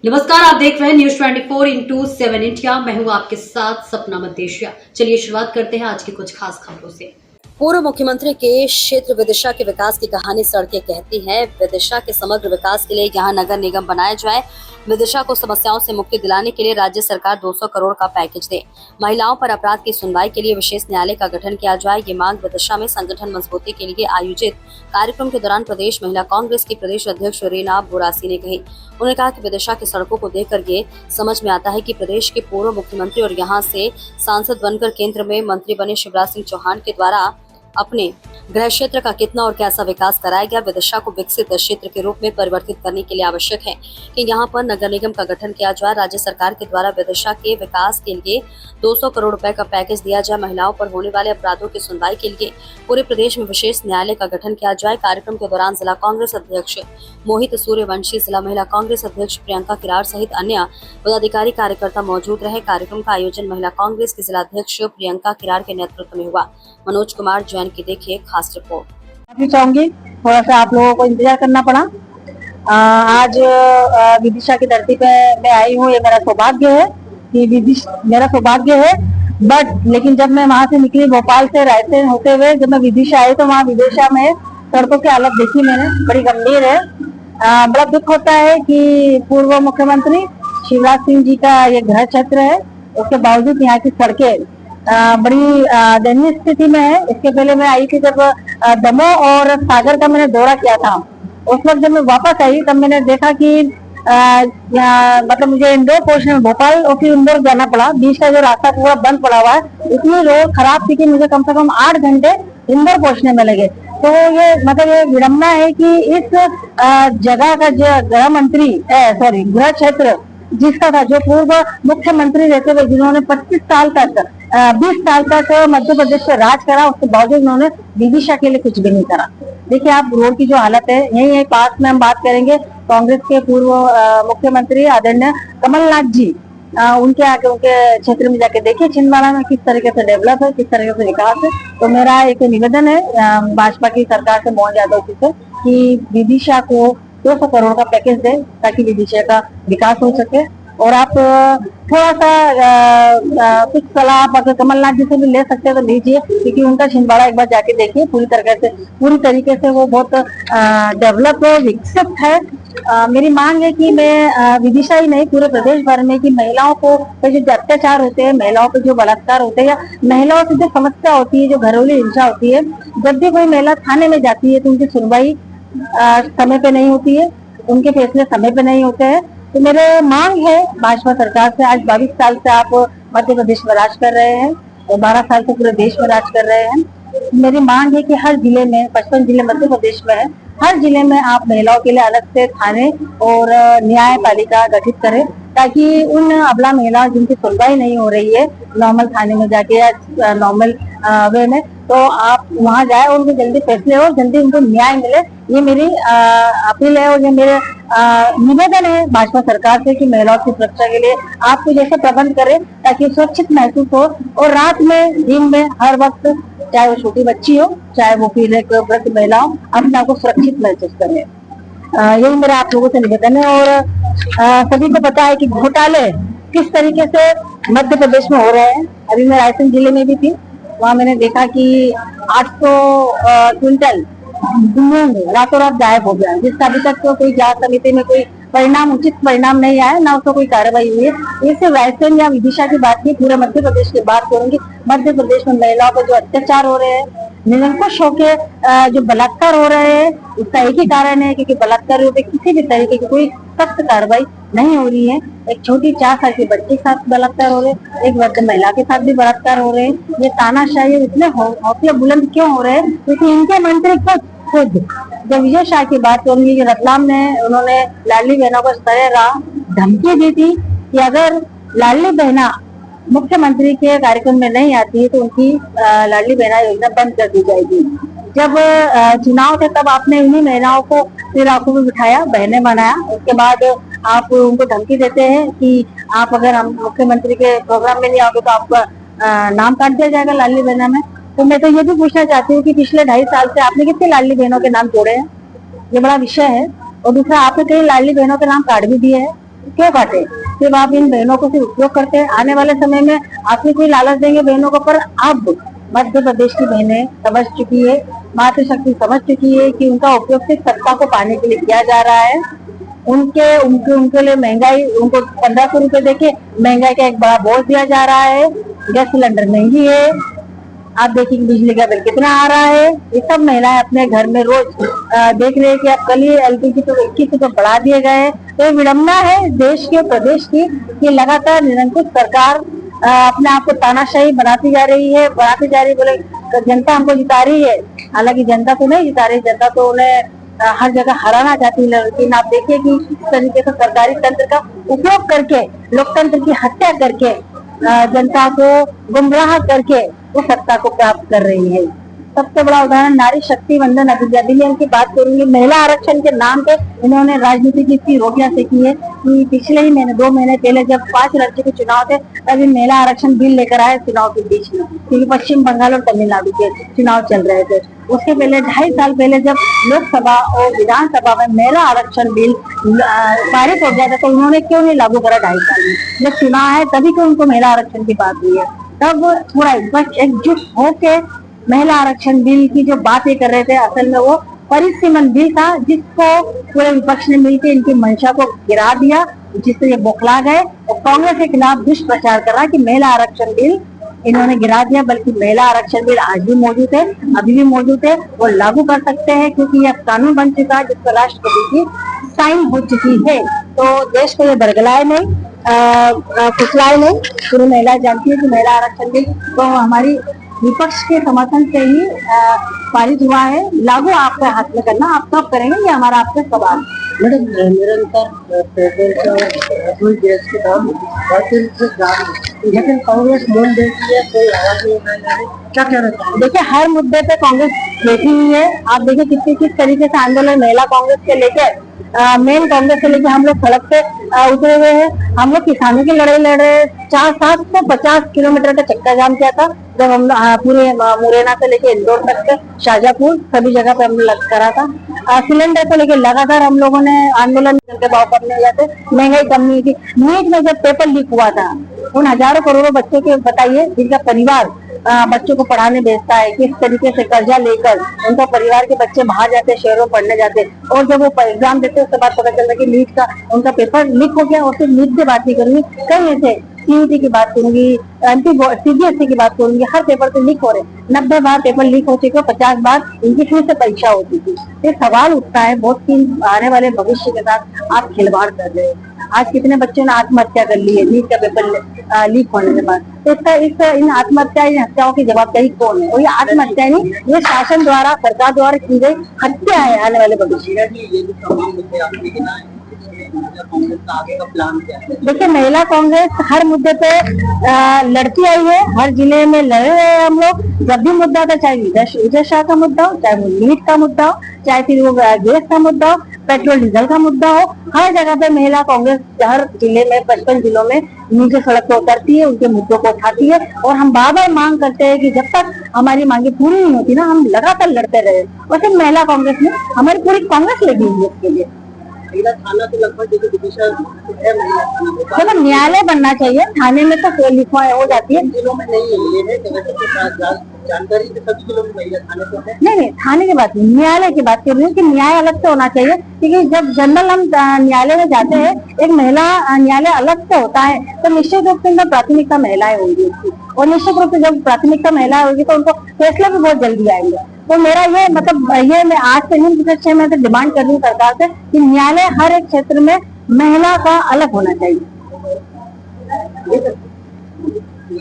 नमस्कार, आप देख रहे हैं न्यूज 24/7 इंडिया। मैं हूं आपके साथ सपना मदेशिया। चलिए शुरुआत करते हैं आज की कुछ खास खबरों से। पूर्व मुख्यमंत्री के क्षेत्र विदिशा के विकास की कहानी सड़कें कहती है। विदिशा के समग्र विकास के लिए यहां नगर निगम बनाया जाए। विदिशा को समस्याओं से मुक्ति दिलाने के लिए राज्य सरकार 200 करोड़ का पैकेज दे। महिलाओं पर अपराध की सुनवाई के लिए विशेष न्यायालय का गठन किया जाए। ये मांग विदिशा में संगठन मजबूती के लिए आयोजित कार्यक्रम के दौरान प्रदेश महिला कांग्रेस की प्रदेश अध्यक्ष रीना बोरासी ने कही। उन्होंने कहा कि विदिशा की सड़कों को देखकर ये समझ में आता है कि प्रदेश के पूर्व मुख्यमंत्री और यहां से सांसद बनकर केंद्र में मंत्री बने शिवराज सिंह चौहान के द्वारा अपने गृह क्षेत्र का कितना और कैसा विकास कराया गया। विदिशा को विकसित क्षेत्र के रूप में परिवर्तित करने के लिए आवश्यक है कि यहाँ पर नगर निगम का गठन किया जाए। राज्य सरकार के द्वारा विदिशा के विकास के लिए 200 करोड़ रुपए का पैकेज दिया जाए। महिलाओं पर होने वाले अपराधों की सुनवाई के लिए पूरे प्रदेश में विशेष न्यायालय का गठन किया जाए। कार्यक्रम के दौरान जिला कांग्रेस अध्यक्ष मोहित सूर्यवंशी, जिला महिला कांग्रेस अध्यक्ष प्रियंका किरार सहित अन्य पदाधिकारी कार्यकर्ता मौजूद रहे। कार्यक्रम का आयोजन महिला कांग्रेस की जिला अध्यक्ष प्रियंका किरार के नेतृत्व में हुआ। मनोज कुमार जैन की देखिए खास रिपोर्ट। माफी चाहूंगी, थोड़ा सा आप लोगों को इंतजार करना पड़ा। आज विदिशा की धरती पे मैं आई हूँ। ये मेरा सौभाग्य है कि मेरा सौभाग्य है। बट लेकिन जब मैं वहां से निकली भोपाल से रायसेन होते हुए, जब मैं विदिशा आई तो वहाँ विदिशा में सड़कों की हालत देखी मैंने, बड़ी गंभीर है। बड़ा दुख होता है कि पूर्व मुख्यमंत्री शिवराज सिंह जी का ये गृह क्षेत्र है, उसके बावजूद यहाँ की सड़कें बड़ी दयनीय स्थिति में है। इसके पहले मैं आई थी जब दमोह और सागर का मैंने दौरा किया था। उस वक्त जब मैं वापस आई तब मैंने देखा कि मतलब मुझे इंदौर पहुंचने में भोपाल और फिर इंदौर जाना पड़ा। बीच का जो रास्ता पूरा बंद पड़ा हुआ है, इतनी रोड खराब थी कि मुझे कम से कम 8 घंटे इंदौर पहुंचने में लगे। तो ये मतलब ये विडम्बना है कि इस जगह का जो गृह मंत्री गृह क्षेत्र जिसका था, जो पूर्व मुख्यमंत्री रहते हुए जिन्होंने 25 साल तक 20 साल तक मध्य प्रदेश पे राज करा, उसके बावजूद उन्होंने विदिशा के लिए कुछ भी नहीं करा। देखिए आप रोड की जो हालत है, यही पास में हम बात करेंगे कांग्रेस के पूर्व मुख्यमंत्री आदरणीय कमलनाथ जी, उनके आके उनके क्षेत्र में जाके देखिए छिंदवाड़ा में किस तरीके से डेवलप है, किस तरीके से विकास है। तो मेरा एक निवेदन है भाजपा की सरकार से, मोहन यादव जी से, कि विदिशा को 200 करोड़ का पैकेज दे ताकि विदिशा का विकास हो सके। और आप थोड़ा सा कुछ सलाह आप अगर कमलनाथ जी से भी ले सकते हैं तो लीजिए, क्योंकि उनका छिंदवाड़ा एक बार जाके देखिए। पूरी तरीके से वो बहुत डेवलप है, विकसित है। मेरी मांग है कि मैं विदिशा ही नहीं पूरे प्रदेश भर में कि महिलाओं को जो अत्याचार होते हैं, महिलाओं पे जो बलात्कार होते हैं, या महिलाओं से जो समस्या होती है, जो घरेलू हिंसा होती है, जब भी कोई महिला थाने में जाती है तो उनकी सुनवाई समय पे नहीं होती है, उनके फैसले समय पे नहीं होते हैं। तो मेरे मांग है भाजपा सरकार से, आज 22 साल से आप मध्य प्रदेश में राज कर रहे हैं और 12 साल से पूरे देश में राज कर रहे हैं। मेरी मांग है कि हर जिले में, 55 जिले मध्य प्रदेश में है, हर जिले में आप महिलाओं के लिए अलग से थाने और न्यायपालिका गठित करें, ताकि उन अबला महिलाओं जिनकी सुनवाई नहीं हो रही है नॉर्मल थाने में जाके या नॉर्मल वे में, तो आप वहां जाए और उनको जल्दी फैसले हो, जल्दी उनको न्याय मिले। ये मेरी अपील है और ये मेरे निवेदन है भाजपा सरकार से कि महिलाओं की सुरक्षा के लिए आप कुछ ऐसे प्रबंध करें ताकि सुरक्षित महसूस हो, और रात में, दिन में, हर वक्त, चाहे वो छोटी बच्ची हो, चाहे वो फिर एक वृद्ध महिला हो, अपने आप को सुरक्षित महसूस करें। यही मेरा आप लोगों से निवेदन है। और सभी को पता है कि घोटाले किस तरीके से मध्य प्रदेश में हो रहे हैं। अभी मैं रायसेन जिले में भी थी, वहाँ मैंने देखा कि 800 क्विंटल रातों रात गायब हो गया, जिसका अभी तक तो कोई जांच समिति में कोई उचित परिणाम नहीं आया, ना उसको कोई कार्रवाई हुई है। ये सिर्फ रायसेन या विदिशा की बात नहीं, पूरे मध्य प्रदेश की बात करूंगी। मध्य प्रदेश में महिलाओं पर जो अत्याचार हो रहे हैं, निरंकुश होके जो बलात्कार हो रहे हैं, उसका एक ही कारण है क्योंकि बलात्कारियों पे किसी भी तरीके की कोई सख्त कार्रवाई नहीं हो रही है। एक छोटी 4 साल की बच्ची के साथ बलात्कार हो रहे हैं, एक वृद्ध महिला के साथ भी बलात्कार हो रहे हैं। ये तानाशाही इतने हौसले बुलंद क्यों हो रहे हैं? क्योंकि इनके मंत्री खुद जब विजय शाह की बात करूंगी कि रतलाम में उन्होंने लाडली बहनों को सरेराह धमकी दी थी कि अगर लाडली बहना मुख्यमंत्री के कार्यक्रम में नहीं आती है तो उनकी लाडली बहना योजना बंद कर दी जाएगी। जब चुनाव थे तब आपने इन्हीं महिलाओं को फिर आंखों में बिठाया, बहनें बनाया। उसके बाद आप उनको धमकी देते हैं कि आप अगर हम मुख्यमंत्री के प्रोग्राम में नहीं आओगे तो आपका नाम काट दिया जाएगा लाडली बहना में। तो मैं तो ये भी पूछना चाहती हूँ कि पिछले 2.5 साल से आपने कितनी लाडली बहनों के नाम जोड़े हैं? ये बड़ा विषय है। और दूसरा, आपने कई लाडली बहनों के नाम काट भी दिए हैं। क्यों काटे? सिर्फ आप इन बहनों को सिर्फ उपयोग करते हैं। आने वाले समय में आपने कोई लालच देंगे बहनों को, पर अब मध्य प्रदेश की बहनें समझ चुकी है, मातृशक्ति समझ चुकी है कि उनका उपयोग सिर्फ सत्ता को पाने के लिए किया जा रहा है। उनके उनके उनके लिए महंगाई, उनको 1500 रुपए देके महंगाई का एक बड़ा बोझ दिया जा रहा है। गैस सिलेंडर महंगी है, आप देखिए कि बिजली का बिल कितना आ रहा है। ये सब महिलाएं अपने घर में रोज देख रहे हैं कि अब कल ही एलपीजी तो 21 रुपए बढ़ा दिए गए। तो ये विडम्बना है देश के, प्रदेश की, कि लगातार निरंकुश सरकार अपने आप को तानाशाही बनाती जा रही है, बोले जनता हमको जिता रही है। हालांकि जनता तो नहीं जिता रही, जनता तो उन्हें हर जगह हराना चाहती है। लेकिन आप देखिए कि इस तरीके से सरकारी तंत्र का उपयोग करके, लोकतंत्र की हत्या करके, जनता को गुमराह करके वो सत्ता को प्राप्त कर रही है। सबसे बड़ा उदाहरण नारी शक्ति वंदन अधिनियम की बात करूंगी। महिला आरक्षण के नाम पे इन्होंने राजनीति की इतनी रोटियां सेकी है कि पिछले ही महीने 2 महीने पहले जब 5 राज्यों के चुनाव थे, तभी महिला आरक्षण बिल लेकर आए चुनाव के बीच में, क्योंकि पश्चिम बंगाल और तमिलनाडु के चुनाव चल रहे थे। उसके पहले 2.5 साल पहले जब लोकसभा और विधानसभा में महिला आरक्षण बिल पारित हो गया था, तो उन्होंने क्यों नहीं लागू करा 2.5 साल में? जब चुनाव है तभी क्यों उनको महिला आरक्षण की बात हुई है? तब पूरा एकजुट होके महिला आरक्षण बिल की जो बातें कर रहे थे, असल में वो परिसीमन बिल था, जिसको पूरे विपक्ष ने मिलकर इनकी मंशा को गिरा दिया, जिससे ये बौखला गए और कांग्रेस के खिलाफ दुष्प्रचार कर रहा कि महिला आरक्षण बिल इन्होंने गिरा दिया। बल्कि महिला आरक्षण बिल आज भी मौजूद है, अभी भी मौजूद है, वो लागू कर सकते हैं, क्योंकि यह कानून बन चुका है, जिस पर राष्ट्रपति की साइन हो चुकी है। तो देश को ये बरगलाए नहीं, फुसलाए नहीं। पूरी महिला जानती है कि महिला आरक्षण बिल तो हमारी विपक्ष के समर्थन से ही पारित हुआ है। लागू आपके हाथ में करना, आप कब करेंगे, ये हमारा आपसे सवाल। मैडम, निरंतर पेट्रोल गैस के दाम बढ़ते जा रहे हैं, लेकिन कांग्रेस मौन बैठी है, कोई आवाज नहीं उठाई जा रही, क्या कहना चाहिए? देखिए, हर मुद्दे पे कांग्रेस बैठी हुई है। आप देखिए किस तरीके से आंदोलन महिला कांग्रेस के लेके, मेन कांग्रेस से लेके हम लोग सड़क पे उतरे हुए हैं। हम लोग किसानों की लड़ाई लड़ रहे हैं। 750 किलोमीटर का चक्का जाम किया था जब हम पूरे मुरैना से लेके इंदौर तक के शाजापुर सभी जगह पे हमने करा था। सिलेंडर को लेके लगातार हम लोगों ने आंदोलन करके भाव कम नहीं हो जाते, महंगाई कम नहीं हुई थी। नीट में जब पेपर लीक हुआ था, उन हजारों करोड़ों बच्चों के बताइए जिनका परिवार बच्चों को पढ़ाने भेजता है, किस तरीके से कर्जा लेकर उनका परिवार के बच्चे बाहर जाते, शहरों में पढ़ने जाते, और जब वो एग्जाम देते उसके बाद पता चलता कि नीट का उनका पेपर लीक हो गया। और सिर्फ नीट की बात नहीं करूंगी, कई ऐसे सीयूटी की बात करूंगी, सीबीएसई की बात करूंगी, हर पेपर से लीक हो रहे। 90 बार पेपर लीक हो चुके, 50 बार इनकी फिर से परीक्षा होती थी। ये सवाल उठता है बहुत कि आने वाले भविष्य के साथ आप खिलवाड़ कर रहे हैं। आज कितने बच्चों ने आत्महत्या कर ली है नीट का पेपर लीक होने के बाद। तो इन आत्महत्या, इन हत्याओं की जवाबदेही कौन है? और ये आत्महत्या नहीं, ये शासन द्वारा, सरकार द्वारा की गई हत्या है आने वाले भविष्य में। देखिए, महिला कांग्रेस हर मुद्दे पे लड़ती आई है, हर जिले में लड़ रहे हैं हम लोग। जब भी मुद्दा था, चाहे विजय शाह का मुद्दा हो, चाहे वो नीट का मुद्दा हो, चाहे फिर वो गैस का मुद्दा हो, पेट्रोल डीजल का मुद्दा हो, हर जगह पे महिला कांग्रेस हर जिले में 55 जिलों में नीचे सड़क पर उतरती है, उनके मुद्दों को उठाती है। और हम बार बार मांग करते हैं कि जब तक हमारी मांगे पूरी नहीं होती ना, हम लगातार लड़ते रहे। और सिर्फ महिला कांग्रेस में हमारी पूरी कांग्रेस लगी हुई है इसके लिए। थाना तो लगभग देखो, न्यायालय बनना चाहिए, थाने में तो लिखवा हो जाती है, जिलों में नहीं है। जानकारी सभी जिलों में महिला थाने तो है नहीं, थाने की बात नहीं, न्यायालय की बात कर रही हूँ कि न्याय अलग से होना चाहिए। क्योंकि जब जनरल हम न्यायालय में जाते हैं, एक महिला न्यायालय अलग से होता है, तो निश्चित रूप से उनका प्राथमिकता महिलाएं होंगी उसकी, और निश्चित रूप से जब प्राथमिकता महिला होगी तो उनको फैसले भी बहुत जल्दी आएंगे। तो मेरा ये मतलब ये मैं आज से नहीं, पिछले 6 महीने से डिमांड कर रही हूँ सरकार से कि न्यायालय हर एक क्षेत्र में महिला का अलग होना चाहिए।